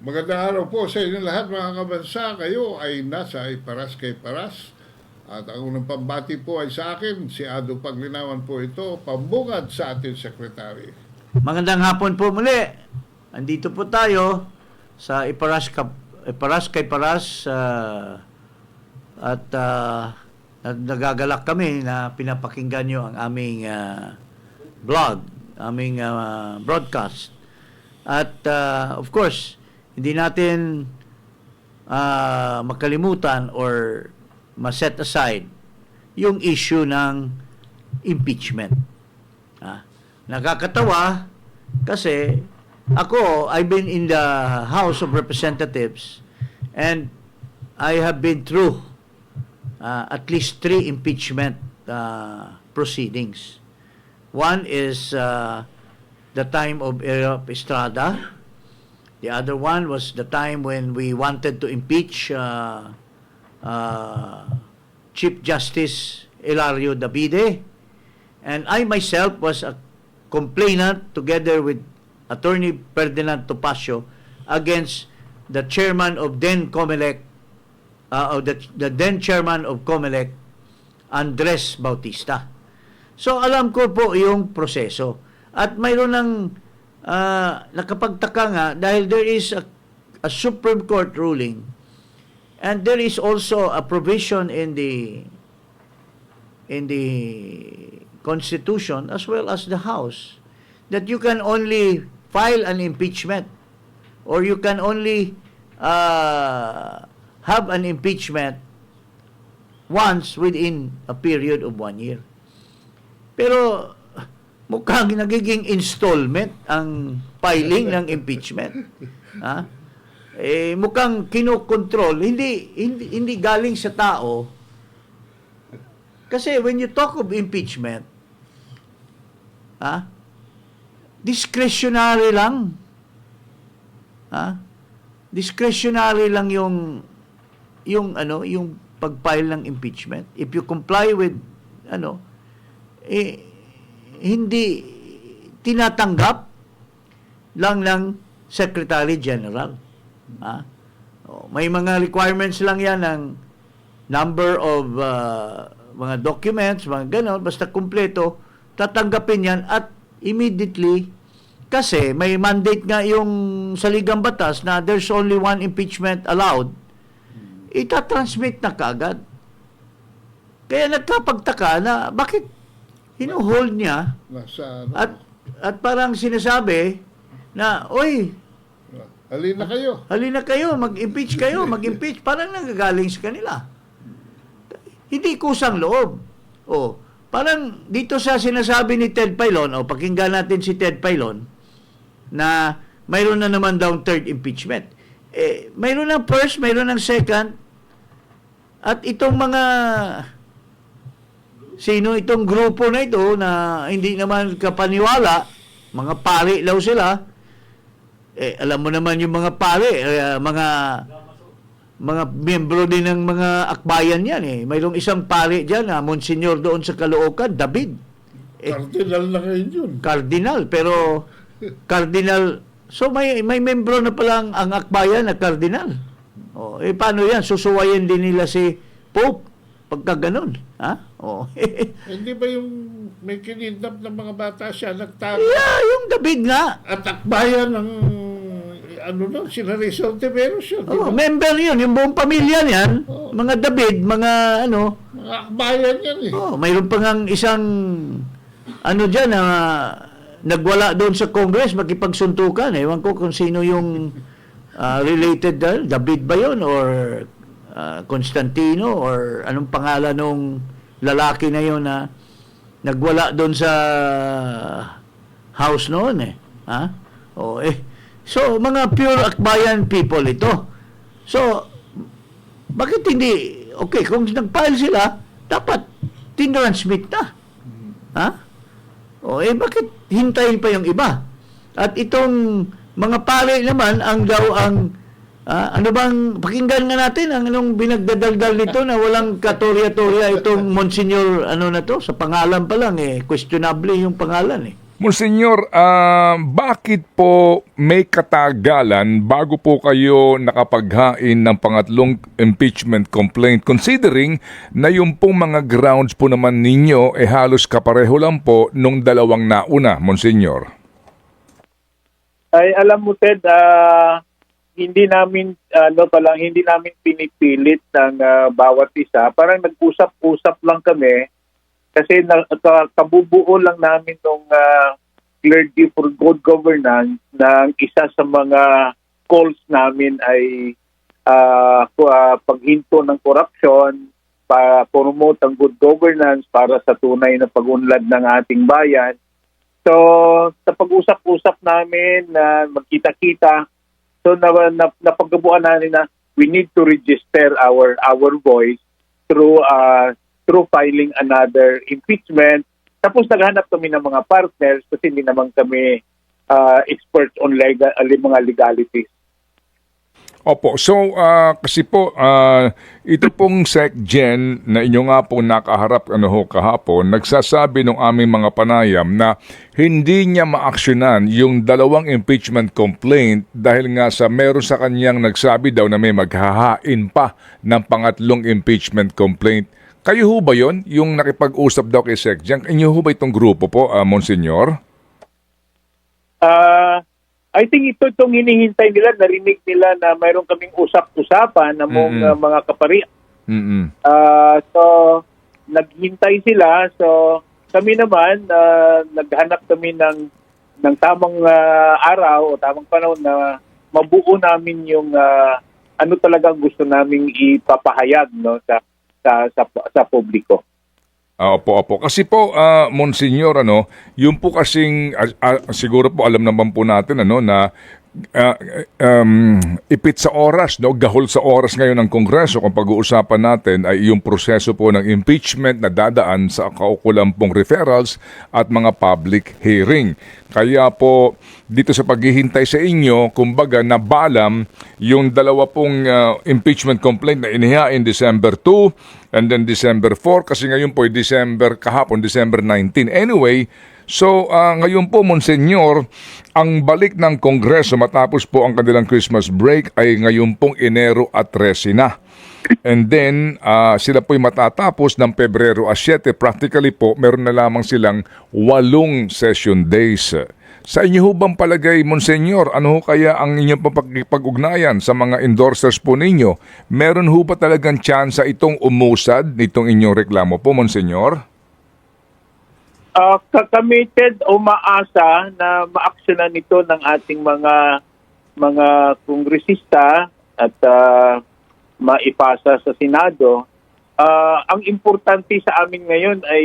Magandang araw po sa inyo lahat mga kabansa. Kayo ay nasa Iparas kay Paras. At ang unang pambati po ay sa akin, si Ado Paglinawan po ito, pambungad sa ating sekretary. Magandang hapon po muli. Andito po tayo sa Iparas kay Paras at nagagalak kami na pinapakinggan nyo ang aming blog, aming broadcast. At of course, hindi natin makalimutan or ma-set aside yung issue ng impeachment. Nakakatawa kasi ako, I've been in the House of Representatives and I have been through at least 3 impeachment proceedings. One is the time of Estrada. The other one was the time when we wanted to impeach Chief Justice Hilario Davide. And I myself was a complainant together with Attorney Ferdinand Topacio against the chairman of then Comelec, the then chairman of Comelec, Andres Bautista. So alam ko po yung proseso. At mayroon ng nakapagtaka nga dahil there is a Supreme Court ruling and there is also a provision in the Constitution as well as the House that you can only file an impeachment or you can only have an impeachment once within a period of 1 year. Pero mukhang nagiging installment ang filing ng impeachment. Mukhang kinokontrol, hindi galing sa tao. Kasi when you talk of impeachment, discretionary lang. Discretionary lang yung pag-file ng impeachment. If you comply with hindi tinatanggap lang ng Secretary General. May mga requirements lang yan ng number of mga documents, mga ganon, basta kumpleto, tatanggapin yan at immediately, kasi may mandate nga yung saligang batas na there's only one impeachment allowed, itatransmit na kaagad. Kaya nagkapagtaka na bakit hinuhold niya at parang sinasabi na, oy, halina kayo, mag-impeach kayo, mag-impeach. Parang nanggagaling sa kanila. Hindi kusang loob. Parang dito sa sinasabi ni Ted Filon, pakinggan natin si Ted Filon, na mayroon na naman daw third impeachment. Mayroon ng first, mayroon ng second, at itong mga sino itong grupo na ito na hindi naman kapaniwala, mga pari daw sila, alam mo naman yung mga pari, mga miyembro din ng mga akbayan yan. Mayroong isang pari dyan, Monsignor doon sa Caloocan, David. Cardinal na ngayon yun. Cardinal, pero Cardinal, so may membro na palang ang akbayan na Cardinal. Paano yan? Susuwayin din nila si Pope pagka ganun. Hindi ba yung may kinidnap ng mga bata siya nagtago? Yeah, yung David nga. At akbayan ng sila Rizal Tiveros yun. Member yun, yung buong pamilya niyan. Mga David, mga mga akbayan yan mayroon pa ngang isang dyan na nagwala doon sa Congress makipagsuntukan. Ewan ko kung sino yung related dahil. David ba yun or Constantino or anong pangalan nung lalaki na yun na nagwala doon sa house noon So, mga pure akbayan people ito. So, bakit hindi, kung nag-file sila, dapat tinransmit na. Bakit hintayin pa yung iba? At itong mga pare naman, pakinggan nga natin ang anong binagdadaldal nito na walang katorya-torya itong Monsignor, sa pangalan pa lang, questionable yung pangalan Monsignor, bakit po may katagalan bago po kayo nakapaghain ng pangatlong impeachment complaint considering na yung pong mga grounds po naman ninyo halos kapareho lang po nung dalawang nauna, Monsignor? Ay alam mo Ted, hindi namin hindi namin pinipilit ng bawat isa. Parang nag-usap-usap lang kami kasi kabubuo lang namin nung Clergy for Good Governance na isa sa mga calls namin ay paghinto ng korupsyon, para promote ang good governance para sa tunay na pag-unlad ng ating bayan. So, sa pag-usap-usap namin na magkita-kita, so napagkabuan namin na we need to register our voice through filing another impeachment. Tapos naghanap kami ng mga partners kasi hindi naman kami experts on mga legalities. Opo. So, kasi po, ito pong SecGen na inyo nga po nakaharap kahapon, nagsasabi ng aming mga panayam na hindi niya maaksyonan yung dalawang impeachment complaint dahil nga sa meron sa kanyang nagsabi daw na may maghahain pa ng pangatlong impeachment complaint. Kayo ho ba yun? Yung nakipag-usap daw kay SecGen? Inyo ho ba itong grupo po, Monsignor? I think itong hinihintay nila, narinig nila na mayroon kaming usap-usapan ng mga kapari. So, naghintay sila. So, kami naman, naghanap kami ng tamang araw o tamang panahon na mabuo namin yung ano talagang gusto naming ipapahayag sa publiko. Opo. Kasi po, Monsignor, yung po kasing, siguro po alam naman po natin, na ipit sa oras, gahol sa oras ngayon ng Kongreso kung pag-uusapan natin ay yung proseso po ng impeachment na dadaan sa kaukulang pong referrals at mga public hearing. Kaya po, dito sa paghihintay sa inyo, kumbaga nabalam yung dalawa pong impeachment complaint na inihain December 2 and then December 4 kasi ngayon po ay kahapon, December 19. Anyway, so ngayon po, Monsignor, ang balik ng Kongreso matapos po ang kanilang Christmas break ay ngayon pong Enero at 13 na. And then, sila po'y matatapos ng Pebrero 7. Practically po, meron na lamang silang 8 session days. Sa inyo ho bang palagay, Monsignor, ano ho kaya ang inyong pag-ugnayan sa mga endorsers po ninyo? Meron ho ba talagang tsansa itong umusad nitong inyong reklamo po, Monsignor? Committed o maasa na maaksyonan nito ng ating mga kongresista at maipasa sa Senado. Ang importante sa amin ngayon ay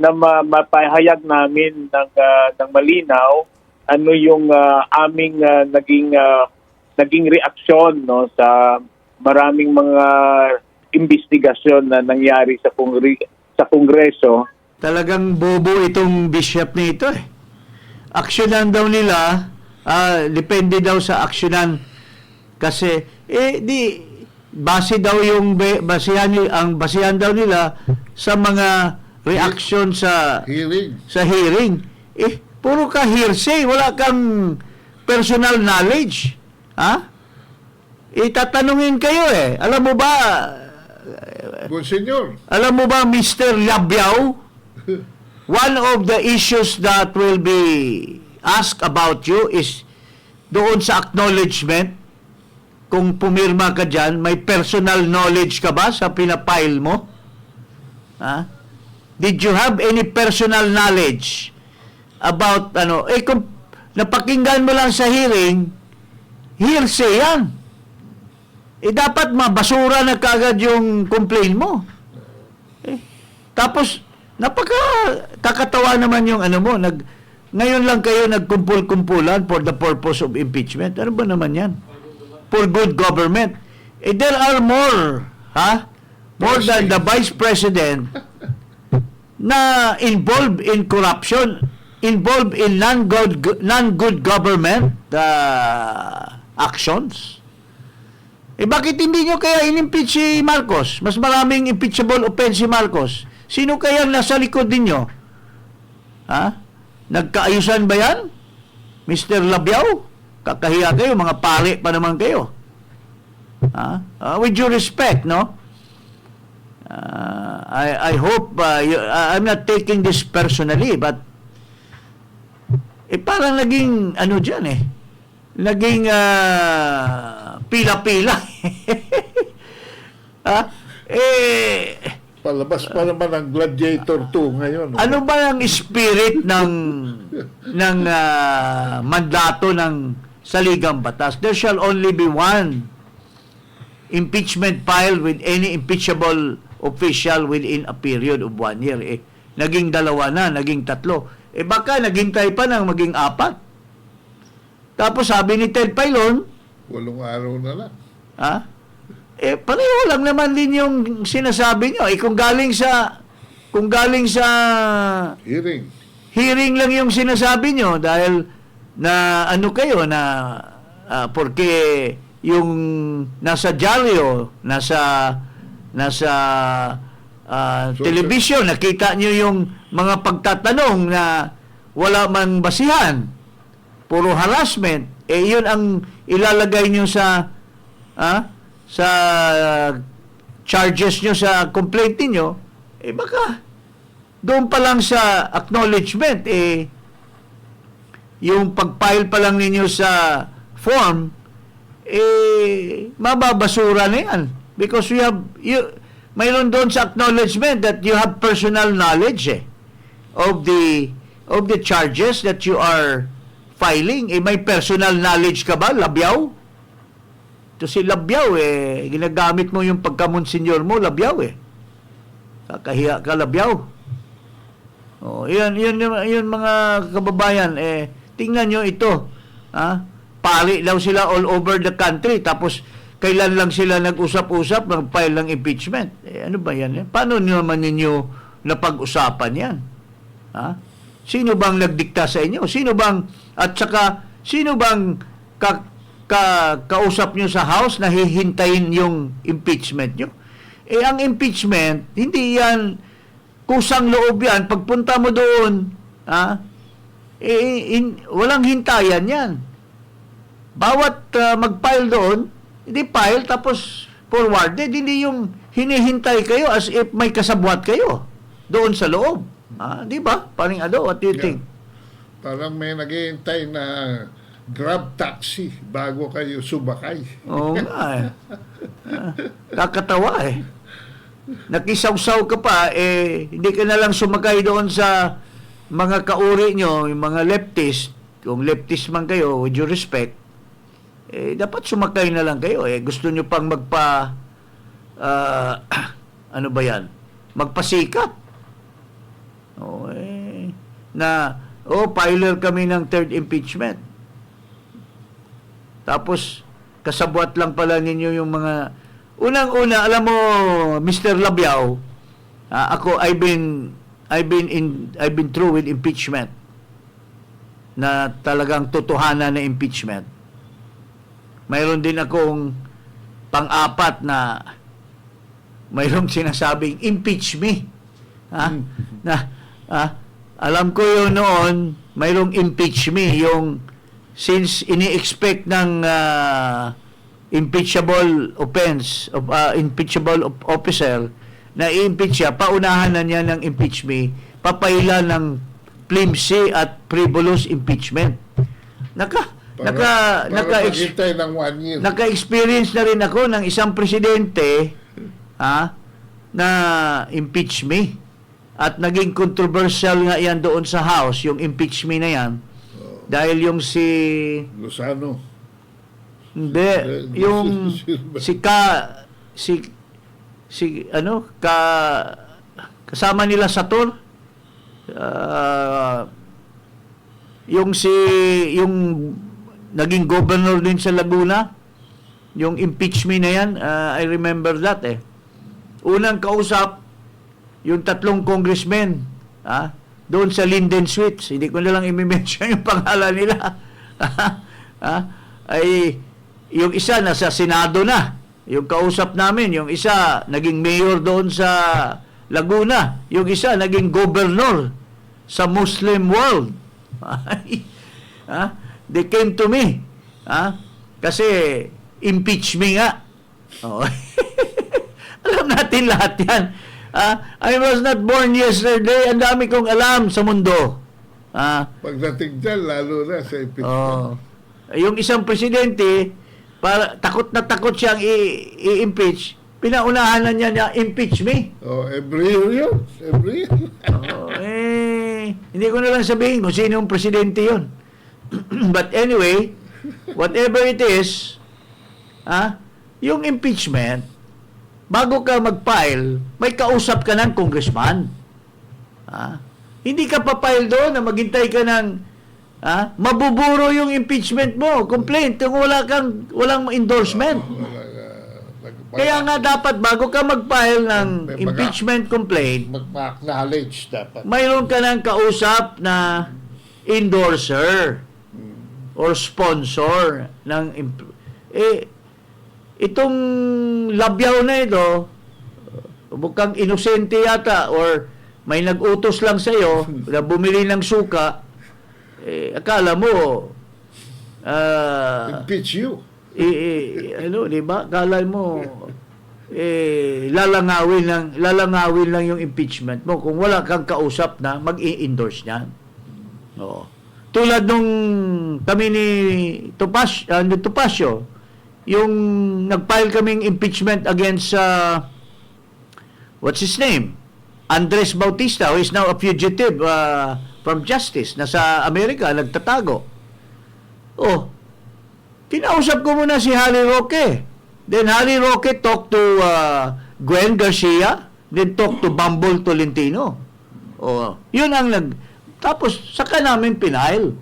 na mapahayag namin ng malinaw ano yung aming naging reaksyon sa maraming mga investigasyon na nangyari sa Kongreso. Talagang bobo itong bishop nito eh. Aksyonan daw nila, depende daw sa aksyonan. Kasi, base daw yung basihan daw nila sa mga reaction sa hearing. Puro ka hearsay, wala kang personal knowledge. Ha? Tatanungin kayo eh. Alam mo ba, Monsignor, alam mo ba, Mr. Labyaw, one of the issues that will be asked about you is doon sa acknowledgement, kung pumirma ka dyan, may personal knowledge ka ba sa pinapile mo? Ha? Did you have any personal knowledge about, kung napakinggan mo lang sa hearing, hearsay yan. Dapat mabasura na kagad yung complaint mo. Tapos, kakatawa naman yung mo, ngayon lang kayo nagkumpul-kumpulan for the purpose of impeachment. Ano ba naman yan? For good government. There are more than the Vice President na involved in corruption, involved in non-good government actions. Bakit hindi nyo kaya in-impeach si Marcos? Mas maraming impeachable offense si Marcos. Sino kaya nasa likod ninyo? Ha? Nagkaayusan ba yan? Mr. Labiao? Kakahiya kayo, mga pari pa naman kayo. Ha? With due respect, no? I hope, I'm not taking this personally, but parang naging, ano dyan naging pila-pila. Palabas pa naman ang Gladiator 2 ngayon. Ano ba ang spirit ng mandato ng saligang batas? There shall only be one impeachment filed with any impeachable official within a period of 1 year. Naging 2 na, naging 3. Baka naghintay pa ng maging 4. Tapos sabi ni Ted Pailon, 8 araw na lang. Pareho lang naman din yung sinasabi nyo. Kung galing sa hearing lang yung sinasabi nyo dahil na ano kayo na porque yung nasa dyaryo, nasa television, nakita nyo yung mga pagtatanong na wala mang basihan, puro harassment, yun ang ilalagay nyo sa charges nyo sa complaint niyo, baka doon pa lang sa acknowledgement, yung pag-file pa lang ninyo sa form, mababasura na yan. Because mayroon doon sa acknowledgement that you have personal knowledge of the charges that you are filing. May personal knowledge ka ba, Labiao? Ito si Labiao, ginagamit mo yung pagkamonsenyor mo, Labiao, Kakahiya ka, Labiao. Yun mga kababayan, tingnan nyo ito. Pari daw sila all over the country, tapos kailan lang sila nag-usap-usap, nag-file ng impeachment. Ano ba yan? Paano naman ninyo napag-usapan yan? Sino bang nagdikta sa inyo? Sino bang kausap nyo sa House na hihintayin yung impeachment nyo? Ang impeachment, hindi yan kusang loob yan. Pagpunta mo doon, walang hintayan yan. Bawat mag-file doon, hindi file, tapos forwarded. Hindi yung hinihintay kayo as if may kasabwat kayo doon sa loob. Di ba? Paring Ado, what do you think? Parang may naghihintay na grab taxi bago kayo subakay. Oo nga kakatawa Nakisawsaw ka pa, hindi ka na lang sumakay doon sa mga kauri nyo, yung mga leftist. Kung leftist man kayo, with due respect, dapat sumakay na lang kayo. Gusto nyo pang ano ba yan? Magpasikat. Filer kami ng third impeachment. Tapos, kasabwat lang pala ninyo yung mga... Unang-una, alam mo, Mr. Labiao, ako, I've been through with impeachment na talagang totohanan na impeachment. Mayroon din akong pang-apat na mayroong sinasabing impeach me. Alam ko yun noon, mayroong impeach me, yung since ini-expect ng impeachable offense of impeachable officer na i-impeach siya, paunahan na niya ng impeach me, papaila ng flimsy at frivolous impeachment. Maghintay ng 1 year. Naka-experience na rin ako ng isang presidente na impeach me. At naging controversial nga yan doon sa House, yung impeach me na yan. Dahil yung si... Lozano. Hindi. Yung kasama nila sa tour. Yung naging governor din sa Laguna. Yung impeach me na yan, I remember that Unang kausap, yung 3 congressmen, doon sa Linden Suites, hindi ko na lang i-mention yung pangalan nila, ay yung isa nasa Senado na, yung kausap namin, yung isa naging mayor doon sa Laguna, yung isa naging governor sa Muslim world. They came to me. Kasi impeach me nga. Oh. Alam natin lahat yan. I was not born yesterday. Ang dami kong alam sa mundo. Pagdating dyan, lalo na sa impeachment. Yung isang presidente, takot na takot siyang i-impeach. Pinaunahan na niya impeach me. Every year yun. Every year. Hindi ko na lang sabihin kung sino yung presidente yun. But anyway, whatever it is, yung impeachment, bago ka mag-file, may kausap ka ng congressman. Hindi ka pa-file doon na maghintay ka ng mabuburo yung impeachment mo, complaint, kung walang endorsement. Kaya nga dapat bago ka mag-file ng impeachment complaint, Mag-acknowledge dapat. mayroon ka ng kausap na endorser or sponsor ng itong labyaw na ito, mukhang inosente yata or may nag-utos lang sa iyo na bumili ng suka, akala mo Impeach you. di ba? Akala mo lalangawin lang yung impeachment mo kung wala kang kausap na mag-i-endorse niyan. Tulad nung kami ni Topacio, yung nag-file kaming impeachment against what's his name? Andres Bautista, who is now a fugitive from justice. Nasa Amerika, nagtatago. Kinausap ko muna si Harry Roque. Then Harry Roque talked to Gwen Garcia, then talked to Bumble Tolentino. Yun ang tapos saka namin pinail.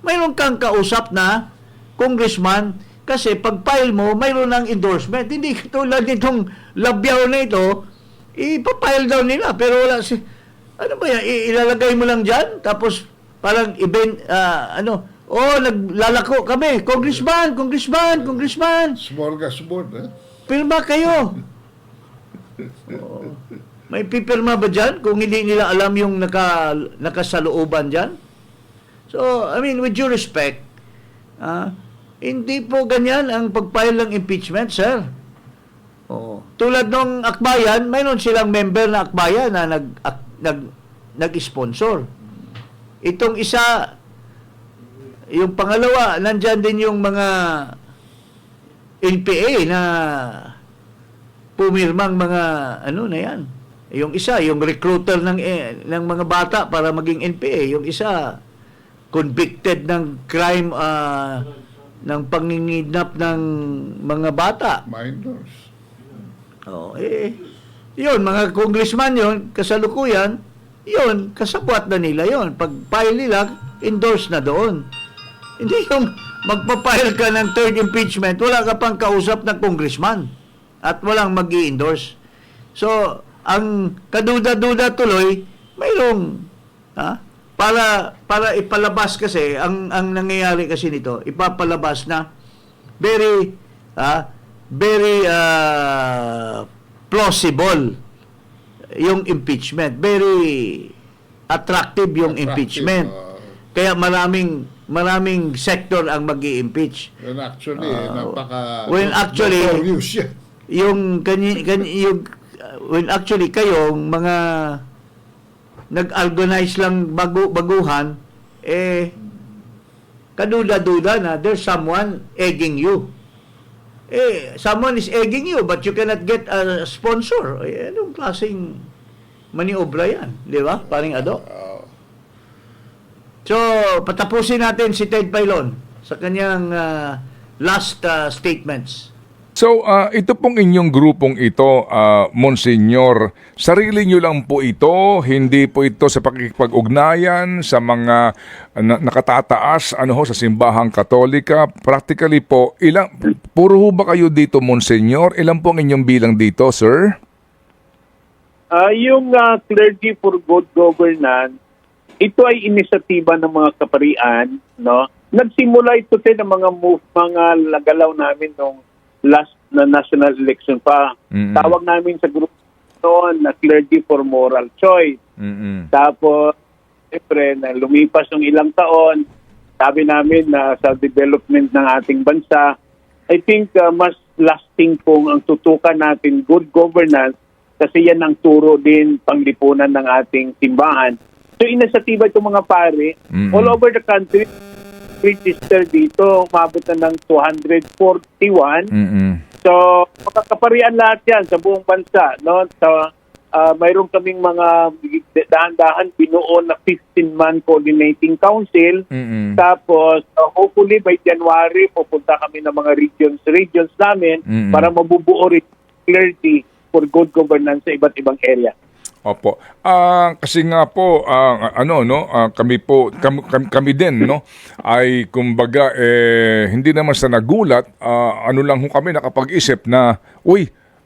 Mayroon kang kausap na congressman kasi pag file mo, mayroon ng endorsement. Hindi tulad nitong labyaw na ito, ipapile daw nila. Pero wala ano ba yan? Ilalagay mo lang dyan? Tapos parang naglalako kami. Congressman. Smorgasbord, Pirma kayo. May pipirma ba dyan kung hindi nila alam yung nakasalooban dyan? So, I mean, with due respect, hindi po ganyan ang pag-file ng impeachment, sir. Tulad nung Akbayan, mayroon silang member na Akbayan na nag-sponsor. Itong isa, yung pangalawa, nandyan din yung mga NPA na pumirmang mga na yan. Yung isa, yung recruiter ng mga bata para maging NPA. Yung isa, convicted ng crime ng pangingidnap ng mga bata. Minors. Yun, mga congressman yun, kasalukuyan, yun, kasabwat na nila yun. Pag file nila, endorse na doon. Hindi yung magpa-file ka ng third impeachment, wala ka pang kausap ng congressman at walang mag-i-endorse. So, ang kaduda-duda tuloy, mayroong para ipalabas kasi ang nangyayari kasi nito, ipapalabas na very plausible yung impeachment, very attractive yung impeachment. Kaya maraming sector ang magi-impeach. When actually when actually kayong mga nag-organize lang baguhan, kaduda-duda na there's someone egging you. Someone is egging you but you cannot get a sponsor. Anong klaseng maniobra yan? Di ba? Paring Ado. So, patapusin natin si Ted Pailon sa kanyang last statements. So, ito pong inyong grupong ito, Monsignor, sarili nyo lang po ito, hindi po ito sa pakikipag-ugnayan sa mga nakatataas sa simbahang Katolika. Practically po, puro ho ba kayo dito, Monsignor? Ilan po ang inyong bilang dito, sir? Yung Clergy for Good Governance, ito ay inisyatiba ng mga kaparian, no? Nagsimula ito din ng mga lagalaw namin nung last na national election pa. Tawag namin sa group noon na clergy for moral choice. Mm-mm. Tapos, siyempre, na lumipas ng ilang taon, sabi namin na sa development ng ating bansa, I think mas lasting pong ang tutukan natin good governance kasi yan ang turo din panglipunan ng ating simbahan. So, inasatiba itong mga pare, all over the country, register dito, umabot na ng 241. Mm-mm. So, makakaparian lahat yan sa buong bansa. No? So, mayroon kaming mga dahan-dahan binuo na 15-man coordinating council. Mm-mm. Tapos, hopefully by January, pupunta kami ng mga regions namin para mabubuo rin clarity for good governance sa iba't ibang area. Opo. Kasi nga po kami din ay kumbaga hindi naman sa nagulat, lang ho kami nakapag-isip na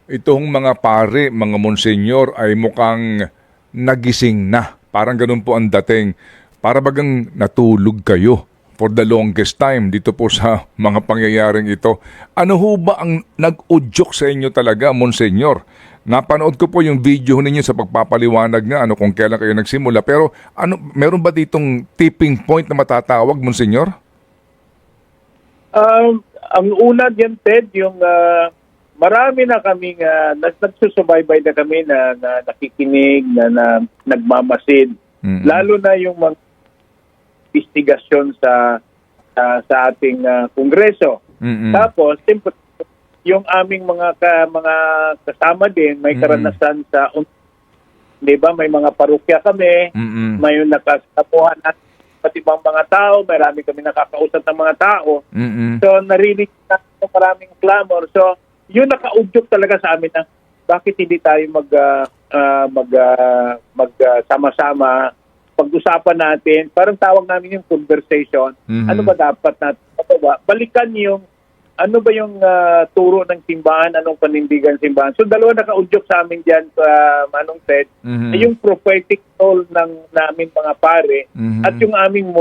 itong mga pare, mga monsenyor ay mukhang nagising na. Parang ganun po ang dating. Para bagang natulog kayo for the longest time dito po sa mga pangyayaring ito. Ano ho ba ang nag-udyok sa inyo talaga, monsenyor? Napanood ko po yung video ninyo sa pagpapaliwanag nga kung kailan kayo nagsimula. Pero meron ba ditong tipping point na matatawag, monsenyor? Ang una diyan, Ted, yung marami na kaming nagsusubaybay na kami na nakikinig, na nagmamasid. Lalo na yung mga investigasyon sa ating kongreso. Tapos, siyempre, yung aming mga kasama din may karanasan sa di ba, may mga parokya kami, may nakasapuhan natin pati ibang mga tao, marami kami nakakausap ng mga tao. So narinig natin maraming clamor. So yun nakaudyok talaga sa amin na bakit hindi tayo sama-sama pag-usapan natin, parang tawag namin yung conversation. Ano ba dapat natin balikan yung ano ba yung turo ng simbahan, anong panindigan simbahan. So dalawa nakaudyok sa amin dyan, Manong Ted, yung prophetic role ng namin mga pare at yung aming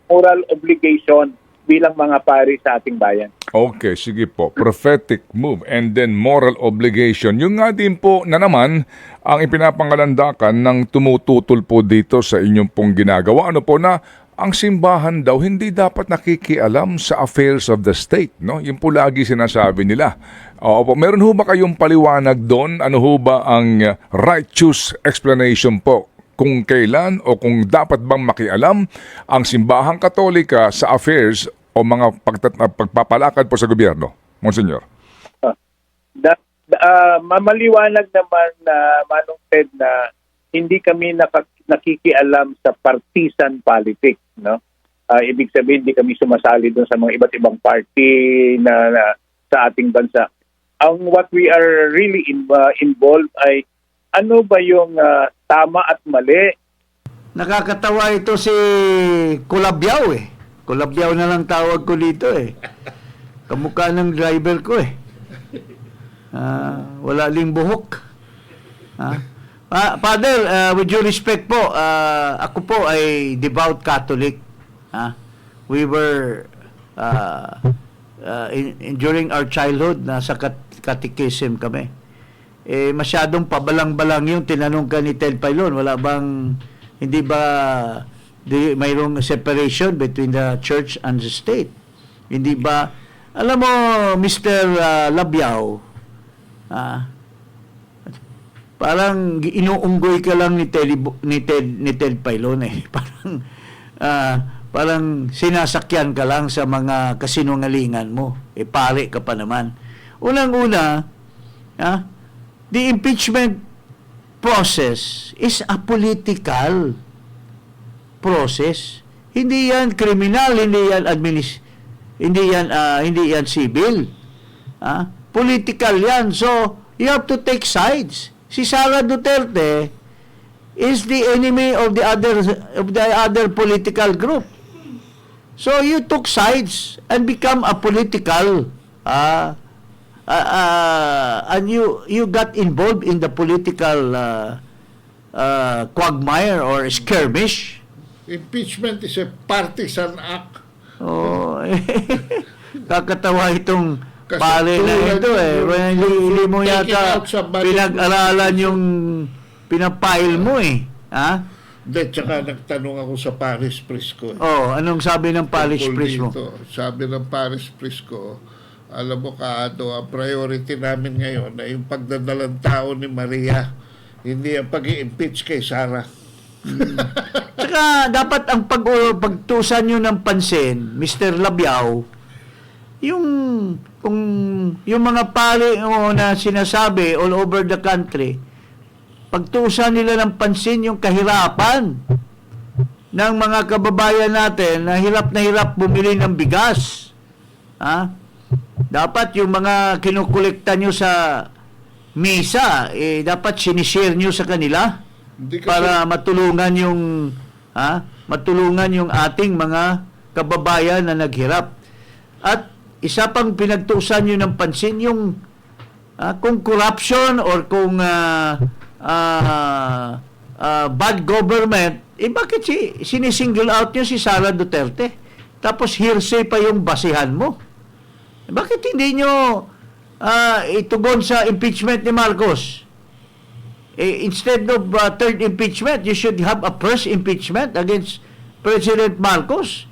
moral obligation bilang mga pare sa ating bayan. Okay, sige po. Prophetic move and then moral obligation. Yung nga din po na naman ang ipinapangalandakan ng tumututol po dito sa inyong pong ginagawa. Ano po na ang simbahan daw hindi dapat nakikialam sa affairs of the state, no? Yung po lagi sinasabi nila. Opo, meron ho ba kayong paliwanag doon? Ano ho ba ang righteous explanation po? Kung kailan o kung dapat bang makialam ang simbahang Katolika sa affairs o mga pagpapalakad po sa gobyerno, Monsignor? Mamaliwanag naman na Manong Ted na hindi kami nakikialam sa partisan politics, no? Ibig sabihin, hindi kami sumasali doon sa mga iba't ibang party na sa ating bansa. What we are really involved ay ano ba yung tama at mali. Nakakatawa ito si Kulabyaw eh. Kulabyaw na lang tawag ko dito eh. Kamukha ng driver ko eh. Wala ling buhok. Father, with due respect po, ako po ay devout Catholic. We were, during our childhood, nasa catechism kami. Masyadong pabalang-balang yung tinanong ka ni Ted Pailon. Wala bang, hindi ba mayroong separation between the church and the state? Hindi ba, alam mo, Mr. Labyaw, parang inuunggoy ka lang ni Ted Pailon eh. Parang sinasakyan ka lang sa mga kasinungalingan mo. Pare ka pa naman. Unang-una, the impeachment process is a political process. Hindi yan kriminal, hindi yan civil. Political yan. So, you have to take sides. Si Sara Duterte is the enemy of the other political group. So you took sides and become a political and you got involved in the political quagmire or skirmish. Impeachment is a partisan act. Oh, kakatawa itong Kasi pare na tulad ito eh. yun, Well, hindi mo take it yata out sa budget. pinag-aralan yung pinapile mo eh. Ha? Hindi, tsaka nagtanong ako sa Paris Prisco. Oh, anong sabi ng parish Tungkol priest mo? dito. Sabi ng Paris Prisco, alam mo Kaado, ang priority namin ngayon ay yung pagdadalang tao ni Maria, hindi ang pag-i-impeach kay Sara. Saka dapat ang pagtusan nyo ng pansin, Mr. Labiao, yung kung yung mga pari na sinasabi all over the country, pagtusan nila ng pansin yung kahirapan ng mga kababayan natin na hirap bumili ng bigas. Ha? Dapat yung mga kinukolekta nyo sa misa, dapat sinishare nyo sa kanila Hindi kasi, para matulungan yung ating mga kababayan na naghirap. At isa pang pinagtuusan nyo ng pansin yung kung corruption or kung bad government, bakit sinisingle out nyo si Sara Duterte? Tapos hearsay pa yung basihan mo. Bakit hindi nyo itugon sa impeachment ni Marcos? Instead of third impeachment, you should have a first impeachment against President Marcos.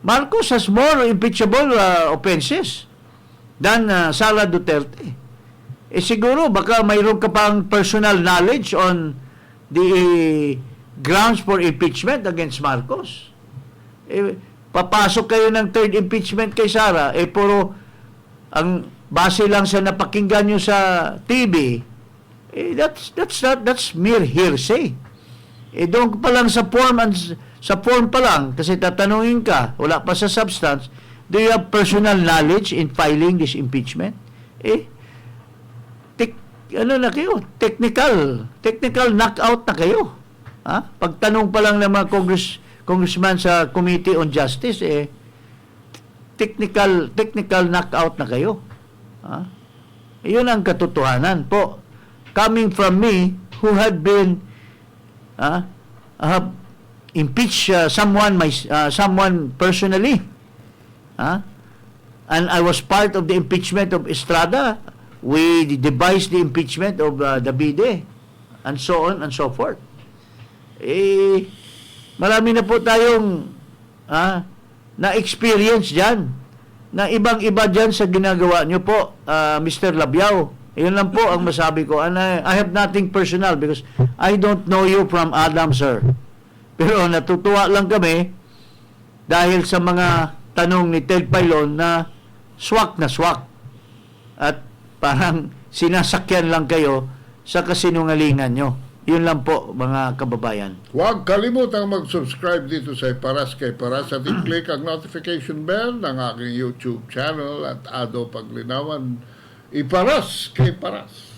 Marcos has more impeachable offenses than Sara Duterte. Siguro, baka mayroon ka pang personal knowledge on the grounds for impeachment against Marcos. Papasok kayo ng third impeachment kay Sara, puro ang base lang sa napakinggan nyo sa TV, that's mere hearsay. Doon pa lang sa form pa lang, kasi tatanungin ka, wala pa sa substance, do you have personal knowledge in filing this impeachment? Na kayo? Technical knockout na kayo. Pagtanong pa lang ng mga congressman sa Committee on Justice, technical knockout na kayo. Iyon ang katotohanan po. Coming from me, who had been have impeached someone personally, and I was part of the impeachment of Estrada. We devised the impeachment of Davide, and so on and so forth. Marami na po tayong na-experience dyan, na ibang-iba dyan sa ginagawa nyo po, Mr. Labiao. Yun lang po ang masabi ko. And I have nothing personal because I don't know you from Adam, sir. Pero natutuwa lang kami dahil sa mga tanong ni Ted Pailon na swak na swak. At parang sinasakyan lang kayo sa kasinungalingan nyo. Yun lang po, mga kababayan. huwag kalimutang mag-subscribe dito sa Iparas kay Paras at i-click ang notification bell ng aking YouTube channel at Ado Paglinawan. Iparas kay Paras.